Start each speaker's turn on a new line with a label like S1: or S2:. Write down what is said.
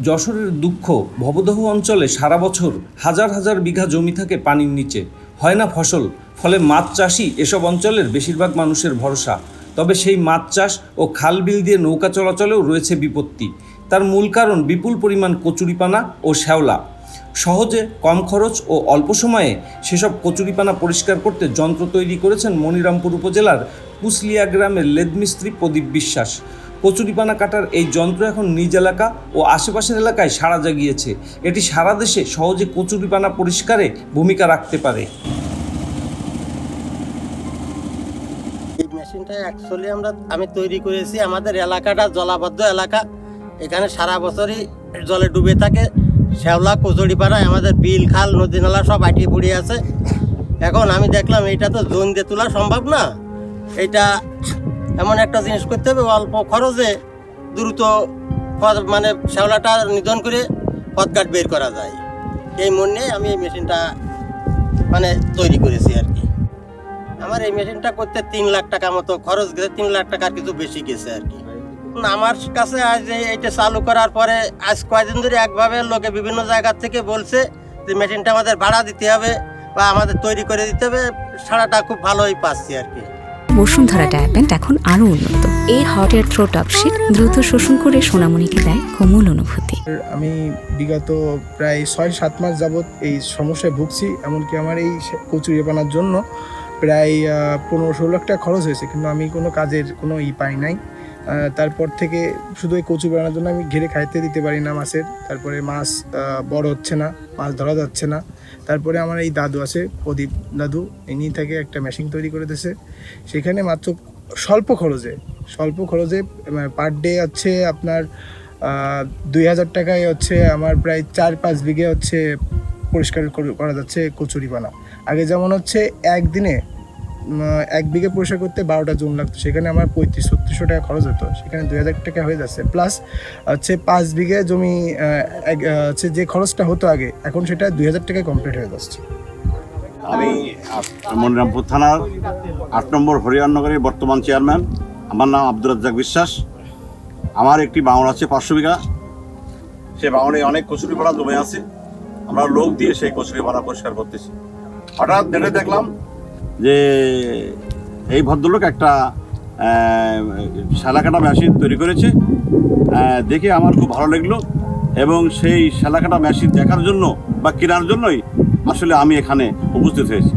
S1: যশোরের দুঃখ, ভবদহ অঞ্চলে সারা বছর হাজার হাজার বিঘা জমি থাকে পানির নিচে, হয় না ফসল। ফলে মাছ চাষই এসব অঞ্চলের বেশিরভাগ মানুষের ভরসা। তবে সেই মাছ চাষ ও খাল বিল দিয়ে নৌকা চলাচলেও রয়েছে বিপত্তি। তার মূল কারণ বিপুল পরিমাণ কচুরিপানা ও শ্যাওলা। সহজে, কম খরচ ও অল্প সময়ে সেসব কচুরিপানা পরিষ্কার করতে যন্ত্র তৈরি করেছেন মনিরামপুর উপজেলার কুসলিয়া গ্রামের লেদমিস্ত্রি প্রদীপ বিশ্বাস। কচুরিপানা কাটার এই যন্ত্র এখন নিজ এলাকা ও আশেপাশের এলাকায় সাড়া জাগিয়েছে। এটি সারা দেশে সহজে কচুরিপানা পরিষ্কারে ভূমিকা রাখতে পারে।
S2: এই মেশিনটা অ্যাকচুয়ালি আমি তৈরি করেছি। আমাদের এলাকাটা জলাবদ্ধ এলাকা, এখানে সারা বছরই জলে ডুবে থাকে। শ্যাওলা, কচুরিপানা, আমাদের বিল, খাল, নদী নালা সব আটিয়ে পড়ে আছে। এখন আমি দেখলাম এইটা তো জোন দিয়ে তোলা সম্ভব না, এইটা এমন একটা জিনিস করতে হবে অল্প খরচে দ্রুত মানে শ্যাওলাটা নিধন করে পথঘাট বের করা যায়। এই মনে আমি এই মেশিনটা মানে তৈরি করেছি আর কি। আমার এই মেশিনটা করতে 3 লাখ টাকা মতো খরচ গেছে, 3 লাখ টাকার কিছু বেশি গেছে আর কি। আমার কাছে আজ এইটা চালু করার পরে আজ কয়েকদিন ধরে একভাবে লোকে বিভিন্ন জায়গা থেকে বলছে যে মেশিনটা আমাদের ভাড়া দিতে হবে বা আমাদের তৈরি করে দিতে হবে। সারাটা খুব ভালোই পাচ্ছি আর কি।
S3: বসুন্ধরা ডায়াপেন্ট এখন আরো উন্নত। এই হট এয়ার থ্রো টপশিট দ্রুত শোষণ করে সোনামণিকে দেয় কোমল অনুভূতি।
S4: আমি বিগত প্রায় 6-7 মাস যাবৎ এই সমস্যায় ভুগছি। এমনকি আমার এই কচুরিপানার জন্য প্রায় 15-16 লাখ টাকা খরচ হয়েছে, কিন্তু আমি কোনো কাজের কোনো পাই নাই। তারপর থেকে শুধু এই কচুরিপানার জন্য আমি ঘিরে খাইতে দিতে পারি না মাছের। তারপরে মাছ বড় হচ্ছে না, মাছ ধরা যাচ্ছে না। তারপরে আমার এই দাদু আছে, প্রদীপ দাদু, ইনি থেকে একটা মেশিন তৈরি করে দিয়েছে। সেখানে মাত্র স্বল্প খরচে পার ডে হচ্ছে আপনার 2000 টাকায় হচ্ছে আমার প্রায় 4-5 বিঘে হচ্ছে পরিষ্কার করা যাচ্ছে কচুরিপানা। আগে যেমন হচ্ছে একদিনে 1 বিঘে পরিষ্কার করতে 12টা জোন লাগতো, সেখানে আমার 3500-3600 টাকা খরচ হতো, সেখানে 2000 টাকা হয়ে যাচ্ছে। প্লাস হচ্ছে 5 বিঘে জমি হচ্ছে যে খরচটা হতো আগে, এখন সেটা 2000 টাকায় কমপ্লিট হয়ে যাচ্ছে।
S5: আমি মনিরামপুর থানার 8 নম্বর হরিয়ারনগরের বর্তমান চেয়ারম্যান। আমার নাম আব্দুর রাজ্জাক বিশ্বাস। আমার একটি বাউন আছে 500 বিঘা। সে বাউনে অনেক কচুরিপানা জমে আছে। আমরা লোক দিয়ে সেই কচুরিপানা পরিষ্কার করতেছি। হঠাৎ দেখে দেখলাম যে এই ভদ্রলোক একটা শ্যালাকাটা মেশিন তৈরি করেছে। দেখে আমার খুব ভালো লাগলো এবং সেই শ্যালাকাটা মেশিন দেখার জন্য বা কেনার জন্যই আসলে আমি এখানে উপস্থিত হয়েছি।